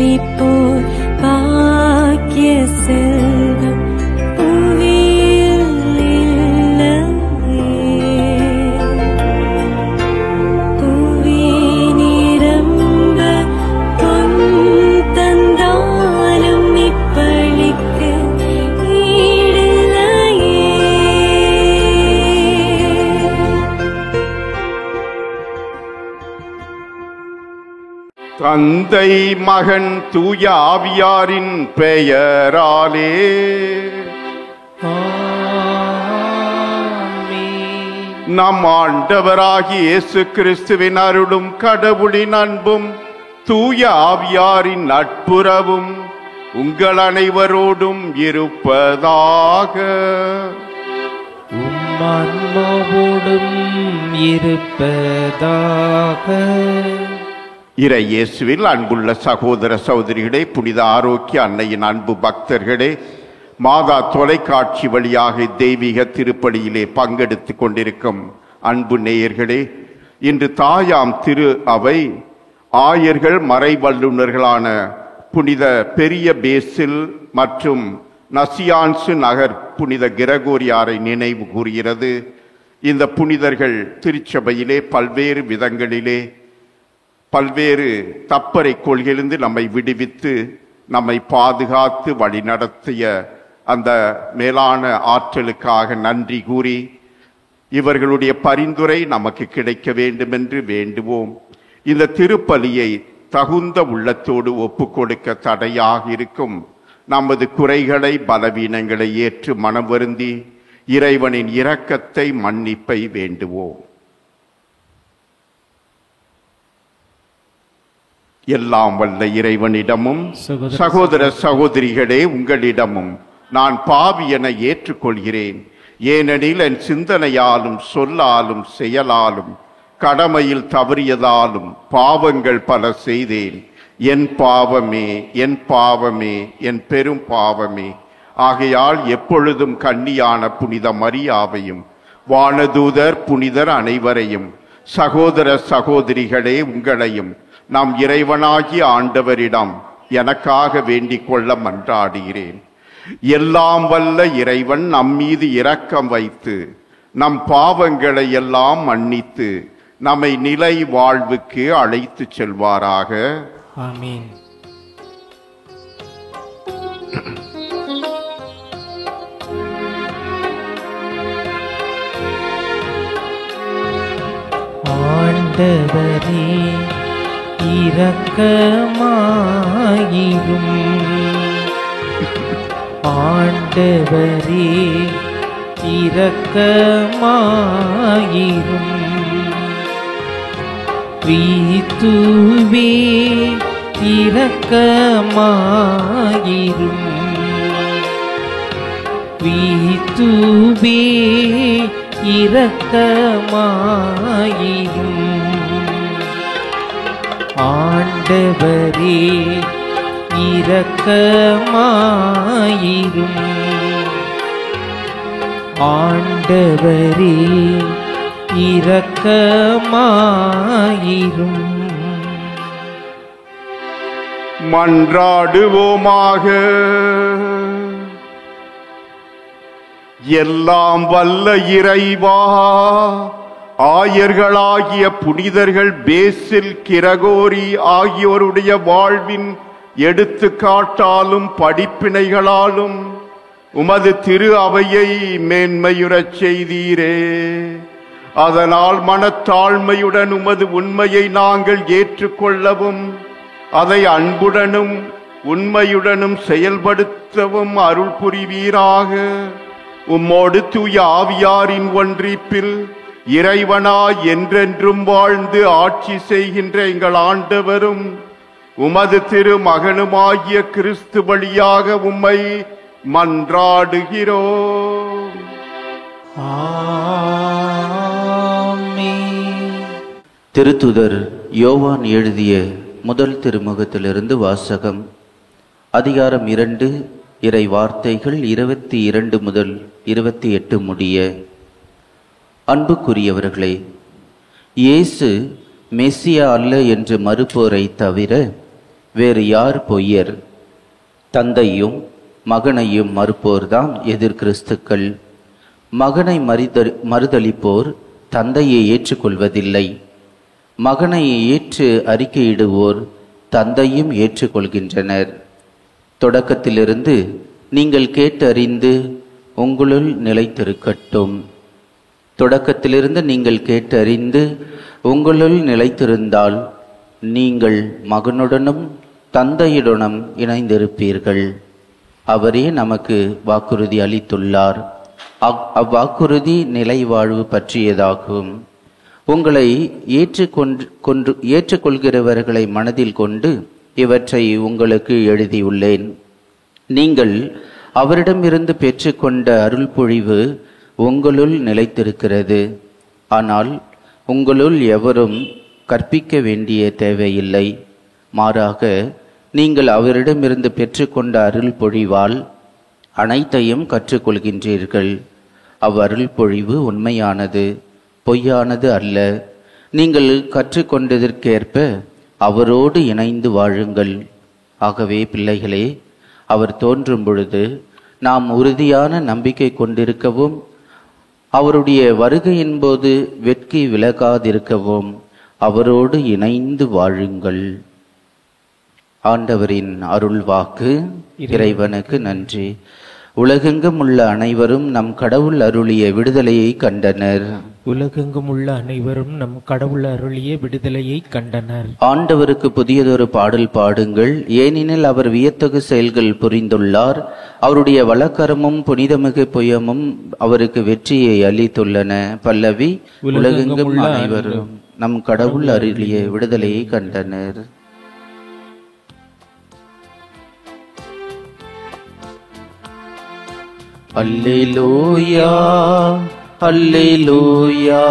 அளிப்போர் பாக்கிய செல்வம் புவியில் இல்லையே. புவி நிரம்ப பொன் தந்தாலும் இப்பளிக்கு ஈடில்லையே. தந்தை மகன் தூய ஆவியாரின் பெயராலே நம் ஆண்டவராகிய இயேசு கிறிஸ்துவின் அருளும் கடவுளின் அன்பும் தூய ஆவியாரின் நட்புறவும் உங்கள் அனைவரோடும் இருப்பதாக. உம்மான்மாவோடும் இருப்பதாக. இறை இயேசுவில் அன்புள்ள சகோதர சகோதரிகளே, புனித ஆரோக்கிய அன்னையின் அன்பு பக்தர்களே, மாதா தொலைக்காட்சி வழியாக தெய்வீக திருப்பலியிலே பங்கெடுத்து கொண்டிருக்கும் அன்பு நேயர்களே, இன்று தாயாம் திரு அவை ஆயர்கள் மறைவல்லுநர்களான புனித பெரிய பேசில் மற்றும் நசியான்சு நகர் புனித கிரகோரியாரை நினைவு கூறுகிறது. இந்த புனிதர்கள் திருச்சபையிலே பல்வேறு விதங்களிலே பல்வேறு தப்பறை கொள்கையிலிருந்து நம்மை விடுவித்து நம்மை பாதுகாத்து வழிநடத்திய அந்த மேலான ஆற்றலுக்காக நன்றி கூறி இவர்களுடைய பரிந்துரை நமக்கு கிடைக்க வேண்டும் என்று வேண்டுவோம். இந்த திருப்பலியை தகுந்த உள்ளத்தோடு ஒப்புக் கொடுக்க தடையாக இருக்கும் நமது குறைகளை பலவீனங்களை ஏற்று மனம் வருந்தி இறைவனின் இரக்கத்தை மன்னிப்பை வேண்டுவோம். எல்லாம் வல்ல இறைவனிடமும் சகோதர சகோதரிகளே உங்களிடமும் நான் பாவி என ஏற்றுக்கொள்கிறேன். ஏனெனில் என் சிந்தனையாலும் சொல்லாலும் செயலாலும் கடமையில் தவறியதாலும் பாவங்கள் பல செய்தேன். என் பாவமே, என் பாவமே, என் பெரும் பாவமே. ஆகையால் எப்பொழுதும் கன்னியான புனித மரியாவையும் வானதூதர் புனிதர் அனைவரையும் சகோதர சகோதரிகளே உங்களையும் நம் இறைவனாகிய ஆண்டவரிடம் எனக்காக வேண்டிக் கொள்ள மன்றாடுகிறேன். எல்லாம் வல்ல இறைவன் நம்மீது இரக்கம் வைத்து நம் பாவங்களை எல்லாம் மன்னித்து நம்மை நிலை வாழ்வுக்கு அழைத்து செல்வாராக. ஆமென். ஆண்டவரே இரக்கமாயிரும். ஆண்டவரே இரக்கமாயிரும். கிறிஸ்துவே இரக்கமாயிரும். கிறிஸ்துவே இரக்கமாயிரும். ஆண்டவரே இரக்கமாயிரும். ஆண்டவரே இரக்கமாயிரும். மன்றாடுவோமாக. எல்லாம் வல்ல இறைவா, ஆயர்களாகிய புனிதர்கள் பேசில் கிரகோரி ஆகியோருடைய வாழ்வின் எடுத்துக்காட்டாலும் படிப்பினைகளாலும் உமது திரு அவையை மேன்மையுறச் செய்தீரே. அதனால் மனத்தாழ்மையுடன் உமது உண்மையை நாங்கள் ஏற்றுக்கொள்ளவும் அதை அன்புடனும் உண்மையுடனும் செயல்படுத்தவும் அருள் புரிவீராக. உம்மோடு தூய ஆவியாரின் ஒன்றிப்பில் இறைவனாய் என்றென்றும் வாழ்ந்து ஆட்சி செய்கின்ற எங்கள் ஆண்டவரும் உமது திரு மகனுமாகிய கிறிஸ்து வழியாக உம்மை மன்றாடுகிறோம். திருத்துதர் யோவான் எழுதிய முதல் திருமுகத்திலிருந்து வாசகம். அதிகாரம் 2, இறை வார்த்தைகள் 22 முதல் 28 முடிய. அன்புக்குரியவர்களே, இயேசு மெசியா அல்ல என்று மறுப்போரை தவிர வேறு யார் பொய்யர்? தந்தையும் மகனையும் மறுப்போர்தாம் எதிர்கிறிஸ்துக்கள். மகனை மறுதலிப்போர் தந்தையை ஏற்றுக்கொள்வதில்லை. மகனை ஏற்று அறிக்கையிடுவோர் தந்தையும் ஏற்றுக்கொள்கின்றனர். தொடக்கத்திலிருந்து நீங்கள் கேட்டறிந்து உங்களுள் நிலைத்திருக்கட்டும். தொடக்கத்திலிருந்து நீங்கள் கேட்டறிந்து உங்களுள் நிலைத்திருந்தால் நீங்கள் மகனுடனும் தந்தையுடனும் இணைந்திருப்பீர்கள். அவரே நமக்கு வாக்குறுதி அளித்துள்ளார். அவ்வாக்குறுதி நிலை வாழ்வு பற்றியதாகும். உங்களை ஏற்றுக்கொள்கிறவர்களை மனதில் கொண்டு இவற்றை உங்களுக்கு எழுதியுள்ளேன். நீங்கள் அவரிடமிருந்து பெற்றுக்கொண்ட அருள் பொழிவு உங்களுள் நிலைத்திருக்கிறது. ஆனால் உங்களுள் எவரும் கற்பிக்க வேண்டிய தேவையில்லை. மாறாக நீங்கள் அவரிடமிருந்து பெற்றுக்கொண்ட அருள் பொழிவால் அனைத்தையும் கற்றுக்கொள்கின்றீர்கள். அவ்வருள் பொழிவு உண்மையானது, பொய்யானது அல்ல. நீங்கள் கற்றுக்கொண்டதற்கேற்ப அவரோடு இணைந்து வாழுங்கள். ஆகவே பிள்ளைகளே, அவர் தோன்றும் பொழுது நாம் உறுதியான நம்பிக்கை கொண்டிருக்கவும் அவருடைய வருகையின் போது வெட்கி விலகாதிருக்கவும் அவரோடு இணைந்து வாழுங்கள். ஆண்டவரின் அருள் வாக்கு. இறைவனுக்கு நன்றி. உலகெங்கும் உள்ள அனைவரும் நம் கடவுள் அருளிய விடுதலையை கண்டனர். உலகெங்கும் உள்ள அனைவரும் நம் கடவுள் அருளிய விடுதலையை கண்டனர். ஆண்டவருக்கு புதியதொரு பாடல் பாடுங்கள், ஏனெனில் அவர் வியத்தகு செயல்கள் புரிந்துள்ளார். அவருடைய வலக்கரமும் புனிதமிகு புயமும் அவருக்கு வெற்றியை அளித்துள்ளன. பல்லவி. உலகெங்கும் உள்ள அனைவரும் நம் கடவுள் அருளிய விடுதலையை கண்டனர். அல்லேலூயா, அல்லேலூயா,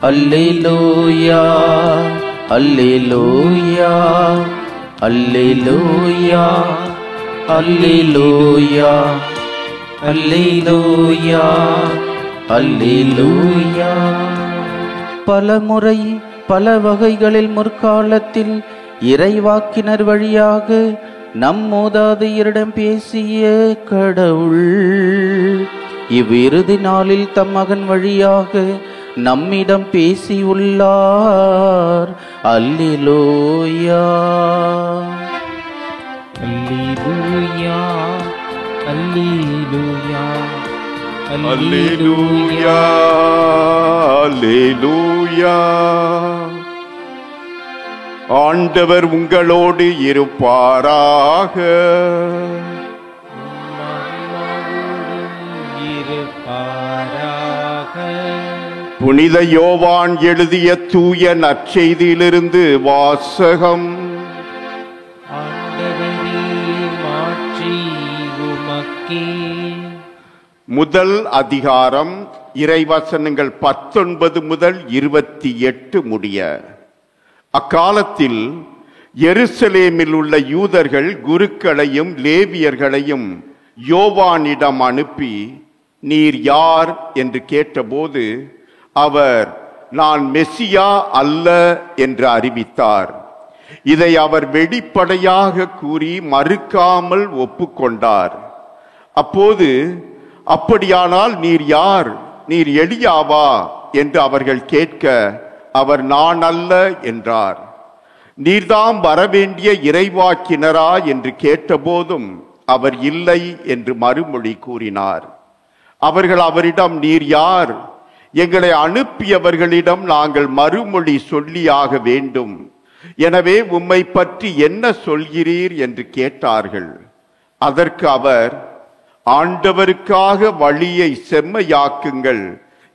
அல்லேலூயா, அல்லேலூயா, அல்லேலூயா, அல்லேலூயா, அல்லேலூயா, அல்லேலூயா. பலமுறை பல வகைகளில் முற்காலத்தில் இறைவாக்கினர் வழியாக நம் மூதாதையரிடம் பேசிய கடவுள் இவ்விறுதி நாளில் தம் மகன் வழியாக நம்மிடம் பேசியுள்ளார். அல்லேலூயா, அல்லேலூயா, அல்லேலூயா, அல்லேலூயா, அல்லேலூயா. ஆண்டவர் உங்களோடு இருப்பாராக. புனித யோவான் எழுதிய தூய நற்செய்தியிலிருந்து வாசகம். முதல் அதிகாரம், இறைவசனங்கள் 19 முதல் 28 முடிய. அக்காலத்தில் எருசலேமில் உள்ள யூதர்கள் குருக்களையும் லேவியர்களையும் யோவானிடம் அனுப்பி, நீர் யார் என்று கேட்டபோது அவர், நான் மெசியா அல்ல என்று அறிவித்தார். இதை அவர் வெளிப்படையாக கூறி மறுக்காமல் ஒப்புக்கொண்டார். அப்போது, அப்படியானால் நீர் யார்? நீர் எலியாவா என்று அவர்கள் கேட்க, அவர் நான் அல்ல என்றார். நீர்தாம் வரவேண்டிய இறைவாக்கினரா என்று கேட்டபோதும் அவர் இல்லை என்று மறுமொழி கூறினார். அவர்கள் அவரிடம், நீர் யார்? எங்களை அனுப்பியவர்களிடம் நாங்கள் மறுமொழி சொல்லியாக வேண்டும். எனவே உம்மை பற்றி என்ன சொல்கிறீர் என்று கேட்டார்கள். அதற்கு அவர், ஆண்டவருக்காக வழியை செம்மையாக்குங்கள்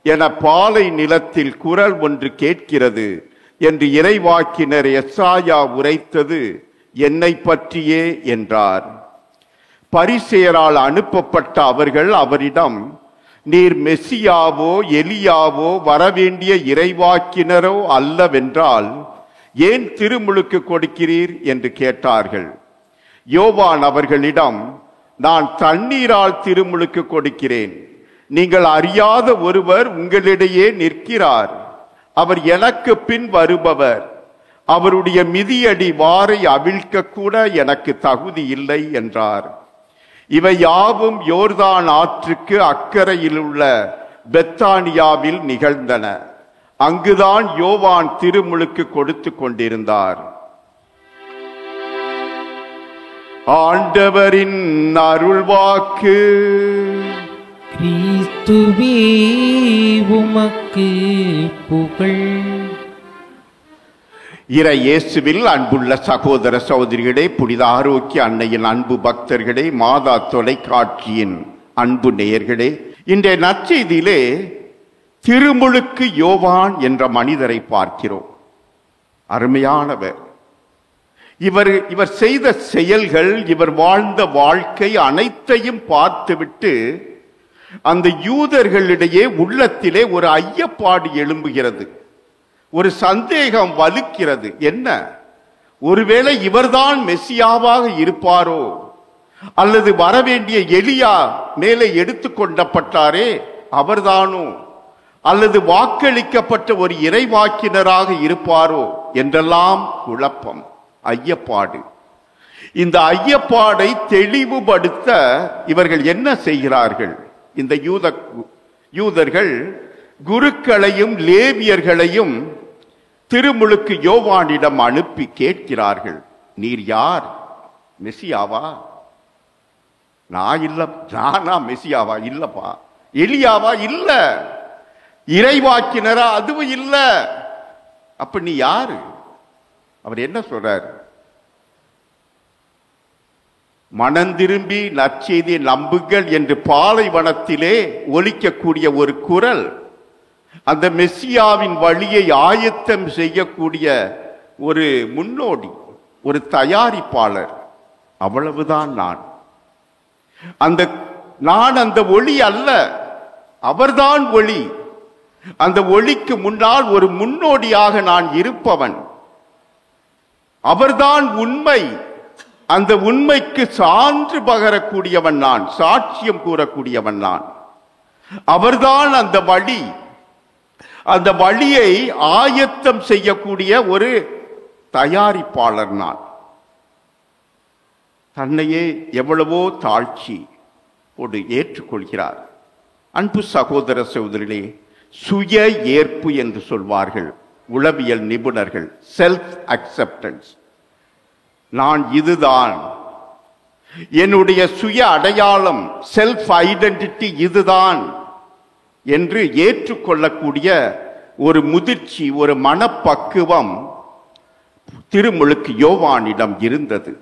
என பாலை நிலத்தில் குரல் ஒன்று கேட்கிறது என்று இறைவாக்கினர் எசாயா உரைத்தது என்னை பற்றியே என்றார். பரிசேயரால் அனுப்பப்பட்ட அவர்கள் அவரிடம், நீர் மெசியாவோ எலியாவோ வரவேண்டிய இறைவாக்கினரோ அல்லவென்றால் ஏன் திருமுழுக்கு கொடுக்கிறீர் என்று கேட்டார்கள். யோவான் அவர்களிடம், நான் தண்ணீரால் திருமுழுக்கு கொடுக்கிறேன். நீங்கள் அறியாத ஒருவர் உங்களிடையே நிற்கிறார். அவர் எனக்கு பின் வருபவர். அவருடைய மிதியடி வாரை அவிழ்க்க கூட எனக்கு தகுதி இல்லை என்றார். இவை யாவும் யோர்தான் ஆற்றுக்கு அக்கறையில் உள்ள பெத்தானியாவில் நிகழ்ந்தன. அங்குதான் யோவான் திருமுழுக்கு கொடுத்து கொண்டிருந்தார். ஆண்டவரின் அருள்வாக்கு. கிறிஸ்துவே உமக்கு புகழ். இறை இயேசுவில் அன்புள்ள சகோதர சகோதரிகளே, புனித ஆரோக்கிய அன்னையின் அன்பு பக்தர்களே, மாதா தொலைக்காட்சியின் அன்பு நேயர்களே, இன்றைய நற்செய்தியிலே திருமுழுக்கு யோவான் என்ற மனிதரை பார்க்கிறோம். அருமையானவர். இவர் செய்த செயல்கள், இவர் வாழ்ந்த வாழ்க்கை அனைத்தையும் பார்த்துவிட்டு அந்த யூதர்களிடையே உள்ளத்திலே ஒரு ஐயப்பாடு எழும்புகிறது, ஒரு சந்தேகம் வலுக்கிறது. என்ன, ஒருவேளை இவர்தான் மெசியாவாக இருப்பாரோ, அல்லது வரவேண்டிய எலியா மேலே எடுத்துக்கொண்டப்பட்டாரே அவர்தானோ, அல்லது வாக்களிக்கப்பட்ட ஒரு இறைவாக்கினராக இருப்பாரோ என்றெல்லாம் குழப்பம், ஐயப்பாடு. இந்த ஐயப்பாடை தெளிவுபடுத்த இவர்கள் என்ன செய்கிறார்கள்? இந்த யூதர்கள் குருக்களையும் லேவியர்களையும் திருமுழுக்கு யோவானிடம் அனுப்பி கேட்கிறார்கள், நீர் யார்? மெசியாவா? நான் இல்ல. நானா மெசியாவா? இல்லப்பா. எலியாவா? இல்ல. இறைவாக்கினரா? அதுவும் இல்ல. அப்ப நீ யாரு? அவர் என்ன சொல்றார்? மனந்திரும்பி நற்செய்தியை நம்புங்கள் என்று பாலைவனத்திலே ஒலிக்கக்கூடிய ஒரு குரல், அந்த மெசியாவின் வழியை ஆயத்தம் செய்யக்கூடிய ஒரு முன்னோடி, ஒரு தயாரிப்பாளர். அவ்வளவுதான் நான். அந்த ஒளி அல்ல, அவர்தான் ஒளி. அந்த ஒளிக்கு முன்னால் ஒரு முன்னோடியாக நான் இருப்பவன். அவர்தான் உண்மை. அந்த உண்மைக்கு சான்று பகரக்கூடியவன் நான், சாட்சியம் கூறக்கூடியவன் நான். அவர்தான் அந்த வழி. அந்த வழியை ஆயத்தம் செய்யக்கூடிய ஒரு தயாரிப்பாளர் நான். தன்னையே எவ்வளவோ தாழ்ச்சி ஒரு ஏற்றுக்கொள்கிறார். அன்பு சகோதர சகோதரிகளே, சுய ஏற்பு என்று சொல்வார்கள் உளவியல் நிபுணர்கள், செல்ஃப் அக்செப்டன்ஸ். நான் இதுதான், என்னுடைய சுய அடையாளம், செல்ஃப் ஐடென்டிட்டி இதுதான் என்று ஏற்றுக்கொள்ளக்கூடிய ஒரு முதிர்ச்சி, ஒரு மனப்பக்குவம் திருமுழுக்கு யோவானிடம் இருந்தது.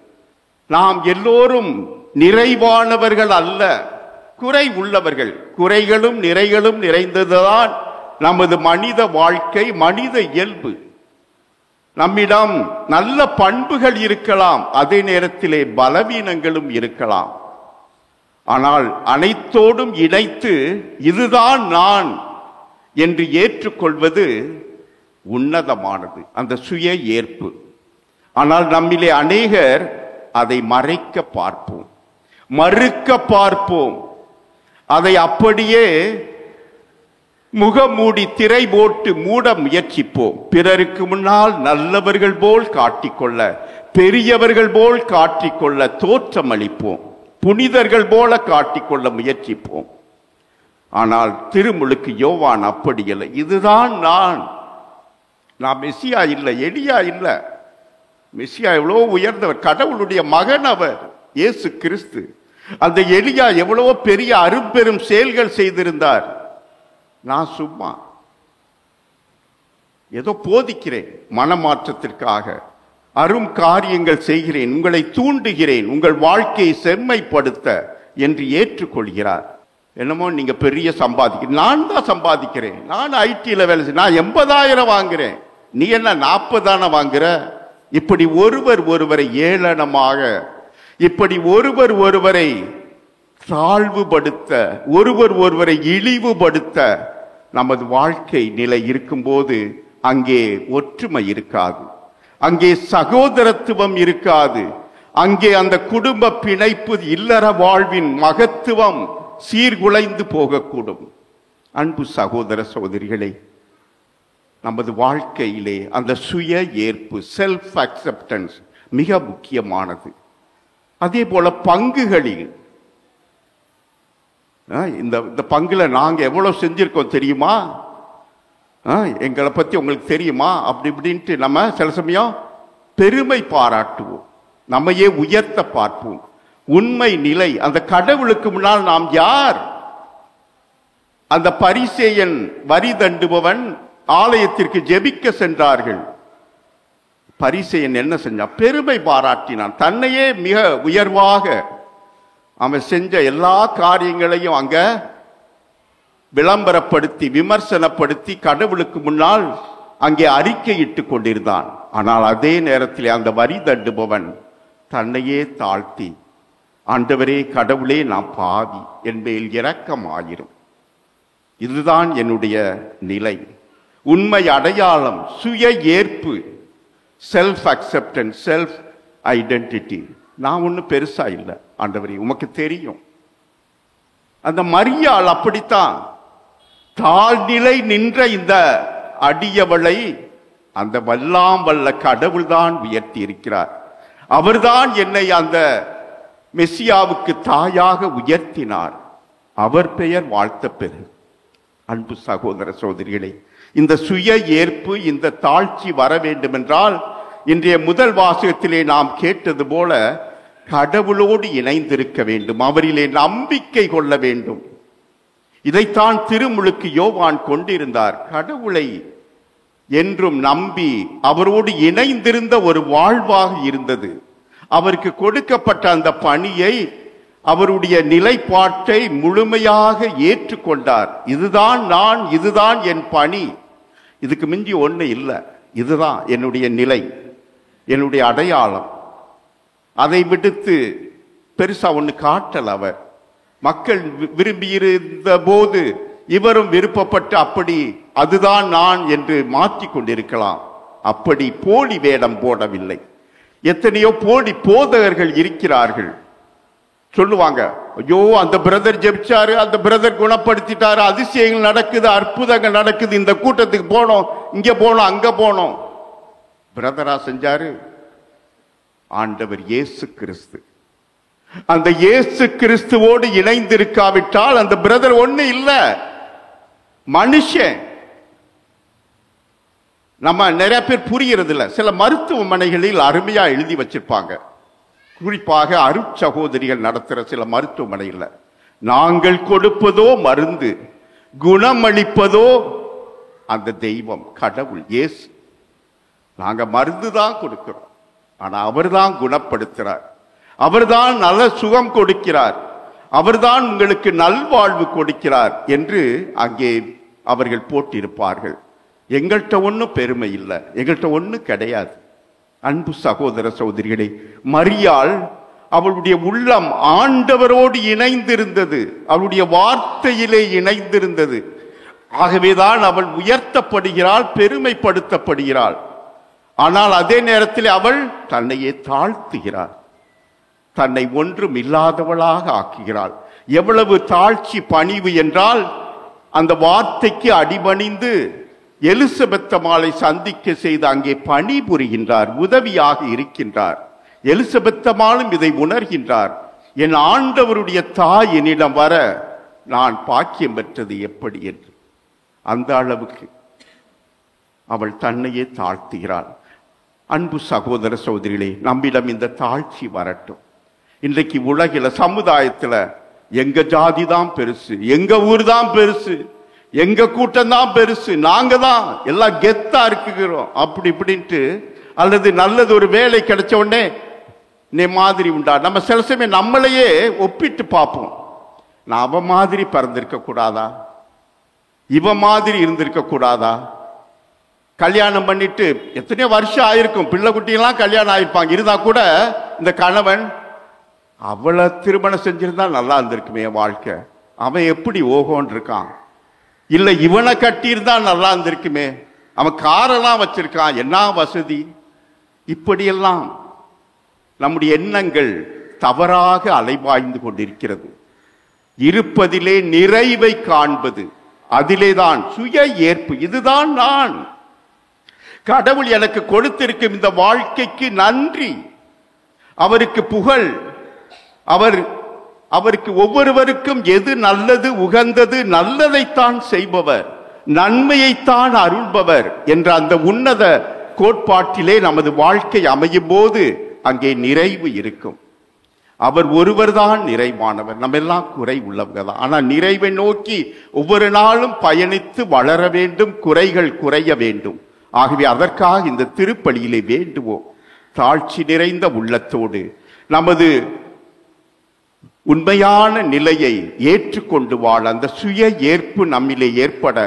நாம் எல்லோரும் நிறைவானவர்கள் அல்ல, குறை உள்ளவர்கள். குறைகளும் நிறைகளும் நிறைந்ததுதான் நமது மனித வாழ்க்கை, மனித இயல்பு. நம்மிடம் நல்ல பண்புகள் இருக்கலாம், அதே நேரத்திலே பலவீனங்களும் இருக்கலாம். ஆனால் அனைத்தோடும் இணைத்து இதுதான் நான் என்று ஏற்றுக்கொள்வது உன்னதமானது, அந்த சுய ஏற்பு. ஆனால் நம்மிலே அநேகர் அதை மறைக்க பார்ப்போம், மறுக்க பார்ப்போம், அதை அப்படியே முகமூடி திரை போட்டு மூட முயற்சிப்போம். பிறருக்கு முன்னால் நல்லவர்கள் போல் காட்டிக்கொள்ள, பெரியவர்கள் போல் காட்டிக்கொள்ள தோற்றமளிப்போம், புனிதர்கள் போல காட்டிக்கொள்ள முயற்சிப்போம். ஆனால் திருமுழுக்கு யோவான் அப்படி இல்லை. இதுதான் நான் மெசியா இல்லை, எலியா இல்லை. மெசியா எவ்வளோ உயர்ந்தவர், கடவுளுடைய மகன் அவர், இயேசு கிறிஸ்து. அந்த எலியா எவ்வளவோ பெரிய அரும்பெரும் செயல்கள் செய்திருந்தார். நான் சும்மா ஏதோ போதிக்கிறேன், மனமாற்றத்திற்காக அரும் காரியங்கள் செய்கிறேன், உங்களை தூண்டுகிறேன், உங்கள் வாழ்க்கையை செம்மைப்படுத்த என்று ஏற்றுக்கொள்கிறார். என்னமோ நீங்க பெரிய சம்பாதிக்க, நான் தான் சம்பாதிக்கிறேன், நான் ஐடியில் வேலை செய்ய, நான் 80,000 வாங்குறேன், நீ என்ன 40 வாங்குற? இப்படி ஒருவரை ஏளனமாக, இப்படி ஒருவரை தாழ்வுபடுத்த, ஒருவரை இழிவுபடுத்த நமது வாழ்க்கை நிலை இருக்கும்போது அங்கே ஒற்றுமை இருக்காது, அங்கே சகோதரத்துவம் இருக்காது, அங்கே அந்த குடும்ப பிணைப்பு, இல்லற வாழ்வின் மகத்துவம் சீர்குலைந்து போகக்கூடும். அன்பு சகோதர சகோதரிகளே, நமது வாழ்க்கையிலே அந்த சுய ஏற்பு, செல்ஃப் அக்செப்டன்ஸ் மிக முக்கியமானது. அதே போல பங்குகளில் இந்த பங்குல நாங்க எவ்வளவு செஞ்சிருக்கோம் தெரியுமா, எங்களை பத்தி உங்களுக்கு தெரியுமா, அப்படி இப்படின்ட்டு நம்ம சில சமயம் பெருமை பாராட்டுவோம், நம்மையே உயர்த்த பார்ப்போம். உண்மை நிலை, அந்த கடவுளுக்கு முன்னால் நாம் யார்? அந்த பரிசேயன் வரி தண்டுபவன் ஆலயத்திற்கு ஜெபிக்க சென்றார்கள். பரிசேயன் என்ன செஞ்சான்? பெருமை பாராட்டினான். தன்னையே மிக உயர்வாக அவன் செஞ்ச எல்லா காரியங்களையும் அங்க விளம்பரப்படுத்தி விமர்சனப்படுத்தி கடவுளுக்கு முன்னால் அங்கே அறிக்கையிட்டு கொண்டிருந்தான். ஆனால் அதே நேரத்தில் அந்த வரி தண்டுபவன் தன்னையே தாழ்த்தி, ஆண்டவரே கடவுளே நான் பாவி, என்பதில் இரக்கம் ஆயிரும். இதுதான் என்னுடைய நிலை. உண்மை அடையாளம், சுய ஏற்பு, செல்ஃப் அக்செப்டன்ஸ், செல்ஃப் ஐடென்டிட்டி. நான் ஒன்றும் பெருசா இல்லை ஆண்டவரே, உமக்கு தெரியும். அந்த மரியாள் அப்படித்தான் தாழ்நிலை நின்ற இந்த அடியவளை அந்த வல்லாம் வல்ல கடவுள் தான் உயர்த்தி இருக்கிறார். அவர்தான் என்னை அந்த மெசியாவுக்கு தாயாக உயர்த்தினார். அவர் பெயர் வாழ்த்த பெறு. அன்பு சகோதர சகோதரிகளே, இந்த சுய ஏற்பு, இந்த தாழ்ச்சி வர வேண்டும் என்றால் இன்றைய முதல் வாசகத்திலே நாம் கேட்டது போல கடவுளோடு இணைந்திருக்க வேண்டும், அவரிலே நம்பிக்கை கொள்ள வேண்டும். இதைத்தான் திருமுழுக்கு யோவான் கொண்டிருந்தார். கடவுளை என்றும் நம்பி அவரோடு இணைந்திருந்த ஒரு வாழ்வாக இருந்தது. அவருக்கு கொடுக்கப்பட்ட அந்த பணியை, அவருடைய நிலைப்பாட்டை முழுமையாக ஏற்றுக்கொண்டார். இதுதான் நான், இதுதான் என் பணி, இதுக்கு மிஞ்சி ஒண்ணு இல்லை, இதுதான் என்னுடைய நிலை, என்னுடைய அடையாளம். அதை விடுத்து பெருசா ஒண்ணு காட்டல். அவர் மக்கள் விரும்பியிருந்த போது இவரும் விருப்பப்பட்டு அப்படி அதுதான் நான் என்று மாற்றிக் கொண்டிருக்கலாம். அப்படி போலி வேடம் போடவில்லை. எத்தனையோ போலி போதகர்கள் இருக்கிறார்கள். சொல்லுவாங்க, ஐயோ அந்த பிரதர் ஜெபிச்சாரு, அந்த பிரதர் குணப்படுத்திட்டாரு, அதிசயங்கள் நடக்குது, அற்புதங்கள் நடக்குது, இந்த கூட்டத்துக்கு போனோம், இங்க போனோம், அங்க போனோம். பிரதரா செஞ்சாரு? ஆண்டவர் இயேசு கிறிஸ்து. அந்த இயேசு கிறிஸ்துவோடு இணைந்திருக்காவிட்டால் அந்த பிரதர் ஒண்ணு இல்ல, மனுஷன். நம்ம நிறைய பேர் புரிகிறது இல்ல. சில மருத்துவமனைகளில் அருமையா எழுதி வச்சிருப்பாங்க, குறிப்பாக அருட்சகோதரிகள் நடத்துற சில மருத்துவமனையில், நாங்கள் கொடுப்பதோ மருந்து, குணமளிப்பதோ அந்த தெய்வம் கடவுள் இயேசு. நாங்க மருந்து தான் கொடுக்கிறோம், ஆனா அவர்தான் குணப்படுத்துறார், அவர்தான் நல்ல சுகம் கொடுக்கிறார், அவர்தான் உங்களுக்கு நல்வாழ்வு கொடுக்கிறார் என்று அங்கே அவர்கள் போட்டிருப்பார்கள். எங்கள்கிட்ட ஒன்றும் பெருமை இல்லை, எங்கள்கிட்ட ஒன்றும் கிடையாது. அன்பு சகோதர சகோதரிகளே, மரியாள் அவளுடைய உள்ளம் ஆண்டவரோடு இணைந்திருந்தது, அவளுடைய வார்த்தையிலே இணைந்திருந்தது. ஆகவேதான் அவள் உயர்த்தப்படுகிறாள், பெருமைப்படுத்தப்படுகிறாள். ஆனால் அதே நேரத்தில் அவள் தன்னையே தாழ்த்துகிறாள், தன்னை ஒன்றும் இல்லாதவளாக ஆக்குகிறாள். எவ்வளவு தாழ்ச்சி பணிவு என்றால், அந்த வார்த்தைக்கு அடிபணிந்து எலிசபெத் அம்மாளை சந்திக்க செய்து அங்கே பணிபுரிகின்றார், உதவியாக இருக்கின்றார். எலிசபெத் அம்மாளும் இதை உணர்கின்றார். என் ஆண்டவருடைய தாய் என்னிடம் வர நான் பாக்கியம் பெற்றது எப்படி என்று. அந்த அளவுக்கு அவள் தன்னையே தாழ்த்துகிறாள். அன்பு சகோதர சகோதரிகளே, நம்மிடம் இந்த தாழ்ச்சி வரட்டும். இன்றைக்கு உலகில சமுதாயத்துல எங்க ஜாதி தான் பெருசு, எங்க ஊர் தான் பெருசு, எங்க கூட்டம் தான் பெருசு, நாங்க தான் எல்லாம் கெத்தா இருக்குகிறோம் அப்படி இப்படின்ட்டு. அல்லது நல்லது ஒரு வேலை கிடைச்ச உடனே நீ மாதிரி உண்டா, நம்ம சில சமயம் நம்மளையே ஒப்பிட்டு பார்ப்போம். நான் அவ மாதிரி பிறந்திருக்க கூடாதா, இவ மாதிரி இருந்திருக்க கூடாதா, கல்யாணம் பண்ணிட்டு எத்தனையோ வருஷம் ஆயிருக்கும், பிள்ளை குட்டியெல்லாம் கல்யாணம் ஆயிருப்பாங்க, இருந்தா கூட இந்த கணவன் அவளை திருமணம் செஞ்சிருந்தா நல்லா இருந்திருக்குமே வாழ்க்கை, அவன் எப்படி ஓகோன்னு இருக்கான், இல்ல இவனை கட்டியிருந்தா நல்லா இருந்திருக்குமே, அவன் காரெல்லாம் வச்சிருக்கான், என்ன வசதி. இப்படியெல்லாம் நம்முடைய எண்ணங்கள் தவறாக அலைபாய்ந்து கொண்டிருக்கிறது. இருப்பதிலே நிறைவை காண்பது, அதிலேதான் சுய ஏற்பு, இதுதான் நான், கடவுள் எனக்கு கொடுத்திருக்கும் இந்த வாழ்க்கைக்கு நன்றி, அவருக்கு புகழ். அவருக்கு ஒவ்வொருவருக்கும் எது நல்லது உகந்தது, நல்லதைத்தான் செய்பவர், நன்மையைத்தான் அருள்பவர் என்ற அந்த உன்னத கோட்பாட்டிலே நமது வாழ்க்கை அமையும் போது அங்கே நிறைவு இருக்கும். அவர் ஒருவர்தான் நிறைவானவர், நம்ம எல்லாம் குறை உள்ளவங்க தான். ஆனால் நிறைவை நோக்கி ஒவ்வொரு நாளும் பயணித்து வளர வேண்டும், குறைகள் குறைய வேண்டும். ஆகவே அதற்காக இந்த திருப்பலியிலே வேண்டுவோம். தாழ்ச்சி நிறைந்த உள்ளத்தோடு நமது உண்மையான நிலையை ஏற்றுக்கொண்டு வாழ, அந்த சுய ஏற்பு நம்மிலே ஏற்பட,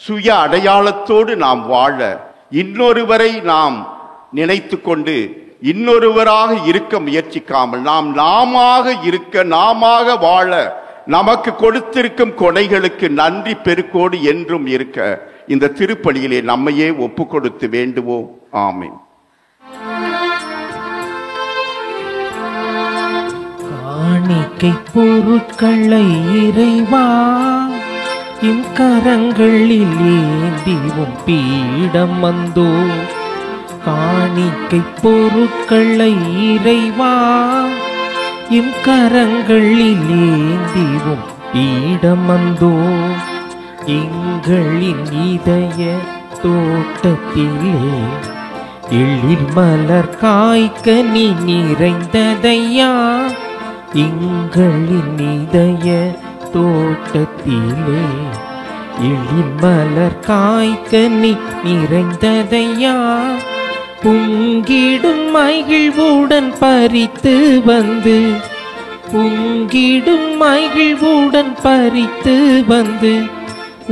சுய அடையாளத்தோடு நாம் வாழ, இன்னொருவரை நாம் நினைத்து கொண்டு இன்னொருவராக இருக்க முயற்சிக்காமல் நாமாக இருக்க, நாமாக வாழ, நமக்கு கொடுத்திருக்கும் கொடைகளுக்கு நன்றி பெருக்கோடு என்றும் இருக்க இந்த திருப்பலியிலே நம்மையே ஒப்பு கொடுத்து வேண்டுவோம். ஆமென். காணிக்கை பொருட்களை இறைவா இம் கரங்களில் ஏந்திவும் பீடம் வந்தோ. காணிக்கை பொருட்களை இறைவா இம் கரங்களில் ஏந்திவும் பீடம் வந்தோ. எங்களின் இதய தோட்டத்திலே எழில் மலர் காய்க்க நீ நிறைந்ததையா. எங்களின் இதய தோட்டத்திலே எழில் மலர் காய்க்க நீ நிறைந்ததையா. பொங்கிடும் மகிழ்வுடன் பறித்து வந்து, பொங்கிடும் மகிழ்வுடன் பறித்து வந்து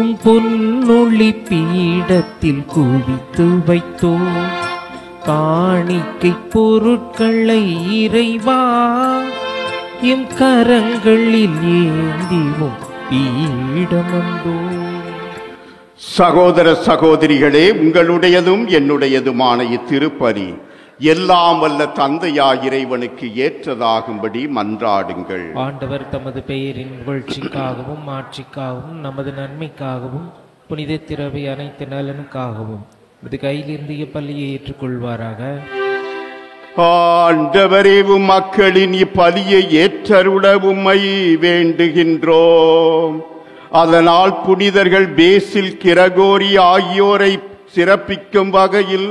உம் பொன்னொளி பீடத்தில் குவித்து வைத்தோ. காணிக்கை பொருட்களை இறைவா எம் கரங்களில் ஏந்திவும் பீடம் வந்தோ. சகோதர சகோதரிகளே, உங்களுடையதும் என்னுடையதுமான இத்திருப்பலி எல்லாம் வல்ல தந்தையாய் இறைவனுக்கு ஏற்றதாகும்படி மன்றாடுங்கள். ஆண்டவர் தமது பெயரின் புகழ்ச்சிக்காகவும் ஆட்சிக்காகவும் நமது நன்மைக்காகவும் புனித திரவை அனைத்து நலனுக்காகவும் இது கையிலிருந்து இப்பலியை ஏற்றுக்கொள்வாராக. ஆண்டவரே, மக்களின் இப்பலியை ஏற்றருள உம்மை வேண்டுகின்றோம். அதனால் புனிதர்கள் பேசில், கிரகோரி ஆகியோரை சிறப்பிக்கும் வகையில்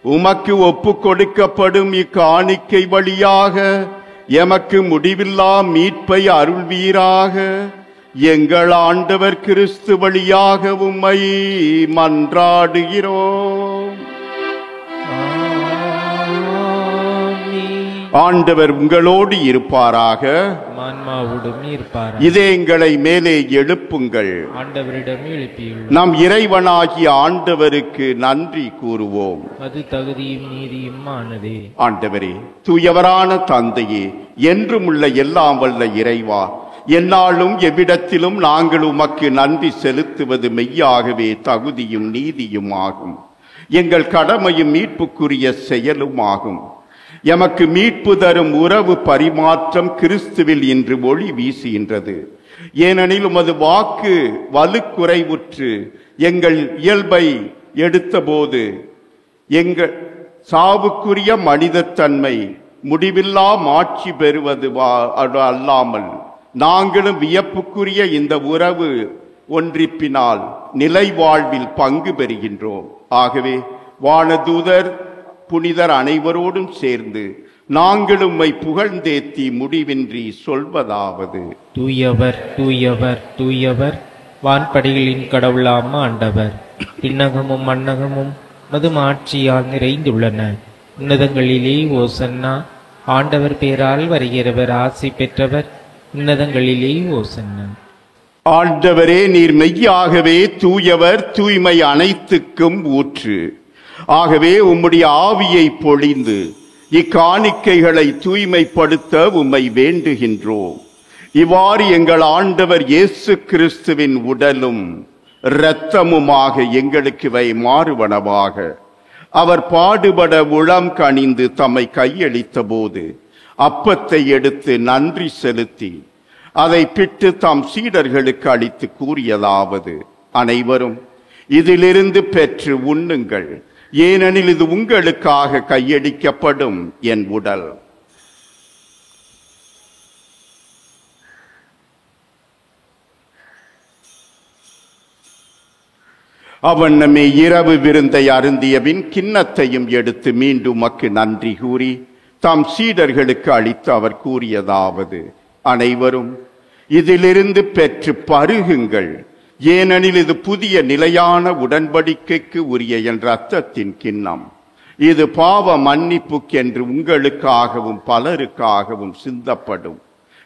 உமக்கு ஒப்பு கொடுக்கப்படும் இக்காணிக்கை வழியாக எமக்கு முடிவில்லா மீட்பை அருள்வீராக. எங்கள் ஆண்டவர் கிறிஸ்து வழியாக உம்மை மன்றாடுகிறோம். ஆண்டவர் உங்களோடு இருப்பாராக. இதயங்களை மேலே எழுப்புங்கள். ஆண்டவரிடம் எழுப்பியுள்ளோம். நம் இறைவனாகிய ஆண்டவருக்கு நன்றி கூறுவோம். அது தகுதியும் நீதியும் ஆனதே. ஆண்டவரே, தூயவரான தந்தையே, என்றும் உள்ள எல்லாம் வல்ல இறைவா, எந்நாளும் எவ்விடத்திலும் நாங்கள் உமக்கு நன்றி செலுத்துவது மெய்யாகவே தகுதியும் நீதியும் ஆகும். எங்கள் கடமையும் மீட்புக்குரிய செயலும் ஆகும். எமக்கு மீட்பு தரும் உறவு பரிமாற்றம் கிறிஸ்துவில் இன்று ஒளி வீசுகின்றது. ஏனெனில் உமது வாக்கு வலுக்குறைவுற்று எங்கள் இயல்பை எடுத்தபோது எங்கள் சாவுக்குரிய மனிதத்தன்மை முடிவில்லா மாட்சி பெறுவது அல்லாமல் நாங்களும் வியப்புக்குரிய இந்த உறவு ஒன்றிப்பினால் நிலை வாழ்வில் பங்கு பெறுகின்றோம். ஆகவே வானதூதர் புனிதர் அனைவரோடும் சேர்ந்து நாங்களும் உம்மை புகழ்ந்தேத்தி முடிவின்றி சொல்வதாவது: தூயவர் தூயவர் தூயவர், வான்படைகளின் கடவுளாம் ஆண்டவர். விண்ணகமும் மண்ணகமும் மது ஆட்சியால் நிறைந்துள்ளன. உன்னதங்களிலே ஓசன்னா. ஆண்டவர் பேரால் வருகிறவர் ஆசி பெற்றவர். உன்னதங்களிலே ஓசன்னா. ஆண்டவரே, நீர் மெய்யாகவே தூயவர், தூய்மை அனைத்துக்கும் ஊற்று. ஆகவே உம்முடைய ஆவியை பொழிந்து இக்காணிக்கைகளை தூய்மைப்படுத்த உம்மை வேண்டுகின்றோம். இவ்வாறு எங்கள் ஆண்டவர் இயேசு கிறிஸ்துவின் உடலும் இரத்தமுமாக எங்களுக்கு இவை மாறுவனவாக. அவர் பாடுபட உளம் கனிந்து தம்மை கையளித்த போது அப்பத்தை எடுத்து நன்றி செலுத்தி அதை பிட்டு தம் சீடர்களுக்கு அளித்து கூறியதாவது: அனைவரும் இதிலிருந்து பெற்று உண்ணுங்கள். ஏனெனில் இது உங்களுக்காக கையடிக்கப்படும் என் உடல். அவண்ணமே இரவு விருந்தை அருந்தியபின் கிண்ணத்தையும் எடுத்து மீண்டும் உமக்கு நன்றி கூறி தாம் சீடர்களுக்கு அளித்து அவர் கூறியதாவது: அனைவரும் இதிலிருந்து பெற்று பருகுங்கள், ஏனெனில் இது புதிய நிலையான உடன்படிக்கைக்கு உரிய என் இரத்தத்தின் கிண்ணம். இது பாவ மன்னிப்புக்கென்று உங்களுக்காகவும் பலருக்காகவும் சிந்தப்படும்.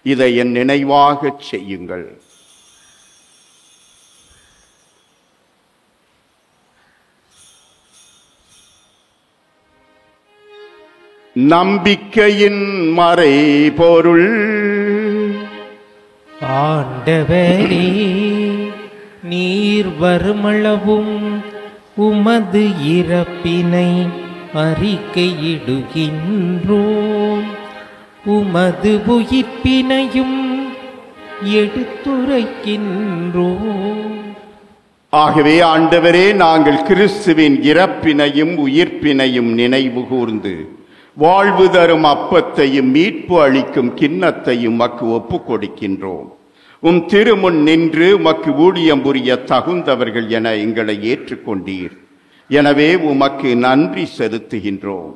இதை என் நினைவாக செய்யுங்கள். நம்பிக்கையின் மறைபொருள். ஆண்டவரே, நீர் வருமளவும் உமது இறப்பினை அறிக்கையிடுகின்றோம், உமது உயிர்ப்பினையும் எடுத்துரைக்கின்றோம். ஆகவே ஆண்டவரே, நாங்கள் கிறிஸ்துவின் இறப்பினையும் உயிர்ப்பினையும் நினைவு கூர்ந்து வாழ்வு தரும் அப்பத்தையும் மீட்பு அளிக்கும் கிண்ணத்தையும் மக்கு ஒப்புக் கொடுக்கின்றோம். உம் திருமுன் நின்று மக்கு ஊழியம் புரிய தகுந்தவர்கள் என எங்களை ஏற்றுக்கொண்டீர். எனவே உமக்கு நன்றி செலுத்துகின்றோம்.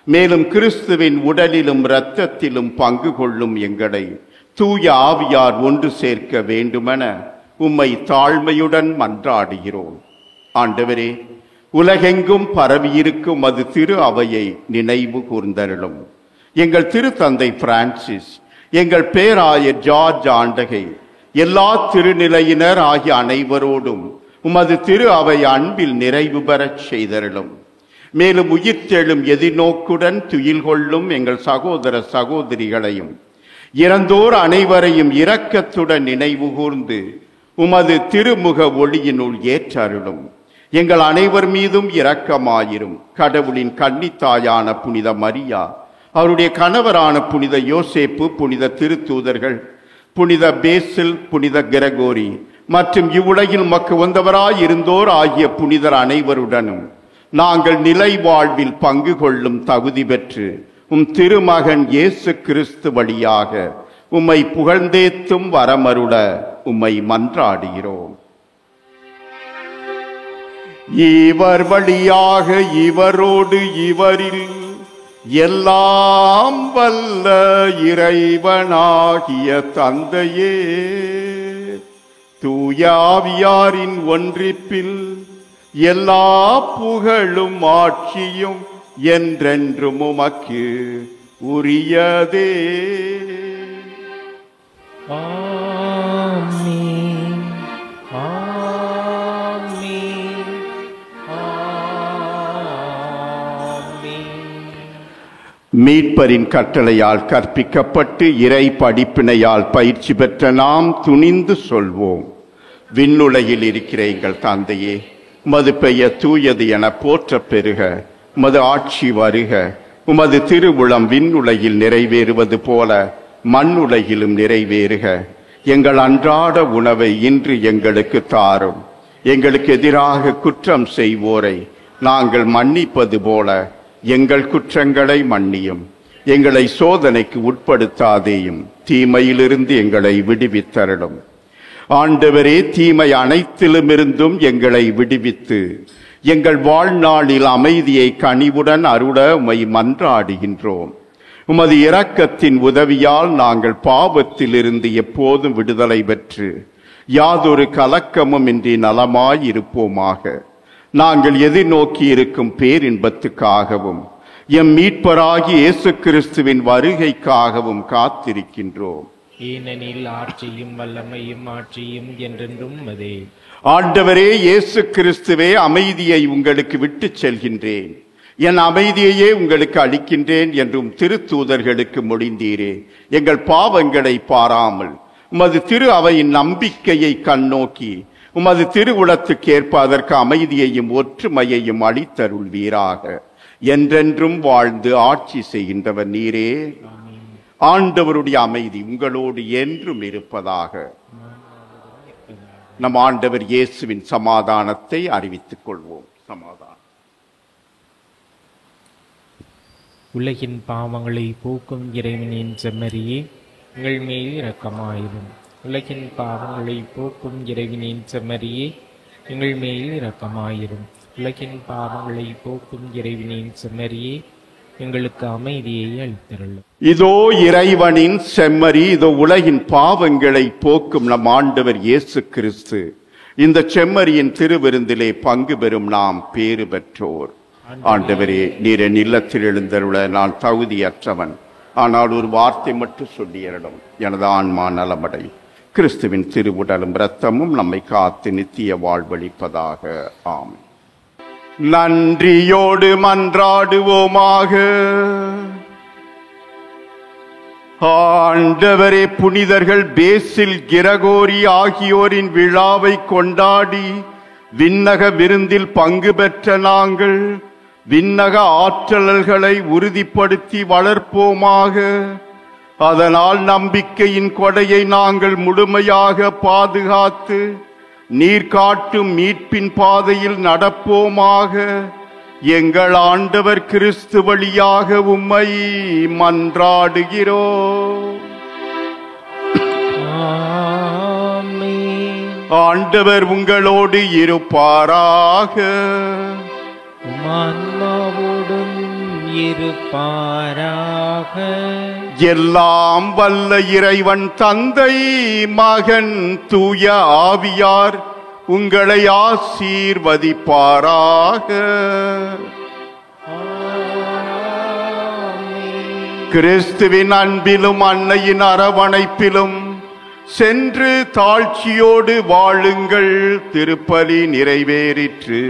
மேலும் கிறிஸ்துவின் உடலிலும் இரத்தத்திலும் பங்கு கொள்ளும் எங்களை தூய ஆவியார் ஒன்று சேர்க்க வேண்டுமென உம்மை தாழ்மையுடன் மன்றாடுகிறோம். ஆண்டவரே, உலகெங்கும் பரவியிருக்கும் அது திரு அவையை நினைவு கூர்ந்தருளும். எங்கள் திருத்தந்தை பிரான்சிஸ், எங்கள் பேராயர் ஜார்ஜ் ஆண்டகை, எல்லா திருநிலையினர் ஆகிய அனைவரோடும் உமது திரு அவை அன்பில் நிறைவு பெறச் செய்தருளும். மேலும் உயிர்த்தெழும் எதிர்நோக்குடன் துயில் கொள்ளும் எங்கள் சகோதர சகோதரிகளையும் இறந்தோர் அனைவரையும் இரக்கத்துடன் நினைவு கூர்ந்து உமது திருமுக ஒளியினுள் ஏற்றருளும். எங்கள் அனைவர் மீதும் இரக்கமாயிரும். கடவுளின் கன்னித்தாயான புனித மரியா, அவருடைய கணவரான புனித யோசேப்பு, புனித திருத்தூதர்கள், புனித பேசில், புனித கிரகோரி மற்றும் இவ்வுலகில் மக்கு வந்தவராய் இருந்தோர் ஆகிய புனிதர் அனைவருடனும் நாங்கள் நிலை வாழ்வில் பங்கு கொள்ளும் தகுதி பெற்று உம் திருமகன் இயேசு கிறிஸ்து வழியாக உம்மை புகழ்ந்தேத்தும் வரமருள உம்மை மன்றாடுகிறோம். இவர் வழியாக இவரோடு இவரில் எல்லாம் வல்ல இறைவனாகிய தந்தையே, தூய ஆவியாரின் ஒன்றிப்பில் எல்லா புகழும் ஆட்சியும் என்றென்றும் உமக்கு உரியதே. ஆமென். மீட்பரின் கட்டளையால் கற்பிக்கப்பட்டு இறை படிப்பினையால் பயிற்சி பெற்ற நாம் துணிந்து சொல்வோம்: விண்ணுலகில் இருக்கிற எங்கள் தந்தையே, உமது பெயர் தூயது என போற்ற பெருக, உமது ஆட்சி வருக, உமது திருவுளம் விண்ணுலகில் நிறைவேறுவது போல மண்ணுலகிலும் நிறைவேறுக. எங்கள் அன்றாட உணவை இன்று எங்களுக்கு தாரும். எங்களுக்கு எதிராக குற்றம் செய்வோரை நாங்கள் மன்னிப்பது போல எங்கள் குற்றங்களை மன்னியும். எங்களை சோதனைக்கு உட்படுத்தாதேயும், தீமையிலிருந்து எங்களை விடுவித்தருளும். ஆண்டவரே, தீமை அனைத்திலுமிருந்தும் எங்களை விடுவித்து எங்கள் வாழ்நாளில் அமைதியை கனிவுடன் அருள உம்மை மன்றாடுகின்றோம். உமது இரக்கத்தின் உதவியால் நாங்கள் பாவத்திலிருந்து எப்போதும் விடுதலை பெற்று யாதொரு கலக்கமும் இன்றி நலமாயிருப்போமாக. நாங்கள் எதிர்நோக்கி இருக்கும் பேரின்பத்துக்காகவும் எம் மீட்பராகி இயேசு கிறிஸ்துவின் வருகைக்காகவும் காத்திருக்கின்றோம். ஏனெனில் ஆட்சியும் வல்லமையும் ஆட்சியும் என்றென்றும் உமதே. ஆண்டவரே இயேசு கிறிஸ்துவே, அமைதியை உங்களுக்கு விட்டுச் செல்கின்றேன், என் அமைதியையே உங்களுக்கு அளிக்கின்றேன் என்றும் திருத்தூதர்களுக்கு மொழிந்தீரே. எங்கள் பாவங்களை பாராமல் உமது திரு அவையின் நம்பிக்கையை கண்ணோக்கி உமது திருவுளத்துக்கேற்ப அதற்கு அமைதியையும் ஒற்றுமையையும் அளித்தருள்வீராக. என்றென்றும் வாழ்ந்து ஆட்சி செய்கின்றவர் நீரே. ஆண்டவருடைய அமைதி உங்களோடு என்றும் இருப்பதாக. நம் ஆண்டவர் இயேசுவின் சமாதானத்தை அறிவித்துக் கொள்வோம். சமாதானம். உலகின் பாவங்களை போக்கும் இறைவனின் செம்மறியே, எங்கள் மேல் இரக்கமாயிரும். உலகின் பாவங்களை போக்கும் இறைவனின் செம்மறியே, எங்கள் மேல் இரக்கமாயிரும். உலகின் பாவங்களை போக்கும் இறைவனின் செம்மறியே, எங்களுக்கு அமைதியை அளித்தருளும். இதோ இறைவனின் செம்மறி, இதோ உலகின் பாவங்களை போக்கும் நம் ஆண்டவர் இயேசு கிறிஸ்து. இந்த செம்மறியின் திருவிருந்திலே பங்கு பெறும் நாம் பேறு பெற்றோர். ஆண்டவரே, நீர் என் இல்லத்தில் எழுந்தருள நான் தகுதியற்றவன். ஆனால் ஒரு வார்த்தை மட்டும் சொல்லியரிடம் எனது ஆன்மா நலமடையும். கிறிஸ்துவின் திருவுடலும் இரத்தமும் நம்மை காத்து நித்திய வாழ்வளிப்பதாக. ஆமென். நன்றியோடு மன்றாடுவோமாக. ஆண்டவரே, புனிதர்கள் பேசில், கிரகோரி ஆகியோரின் விழாவை கொண்டாடி விண்ணக விருந்தில் பங்கு பெற்ற நாங்கள் விண்ணக ஆற்றல்களை உறுதிப்படுத்தி வளர்ப்போமாக. அதனால் நம்பிக்கையின் கொடையை நாங்கள் முழுமையாக பாதுகாத்து நீர் காட்டும் மீட்பின் பாதையில் நடப்போமாக. எங்கள் ஆண்டவர் கிறிஸ்து வழியாக உம்மை மன்றாடுகிறோம். ஆண்டவர் உங்களோடு இருப்பாராக. ஆன்மாவோடும் இருப்பாராக. எல்லாம் வல்ல இறைவன் தந்தை, மகன், தூய ஆவியார் உங்களை ஆசீர்வதிப்பாராக. கிறிஸ்துவின் அன்பிலும் அன்னையின் அரவணைப்பிலும் சென்று தாழ்ச்சியோடு வாழுங்கள். திருப்பலி நிறைவேறிற்று.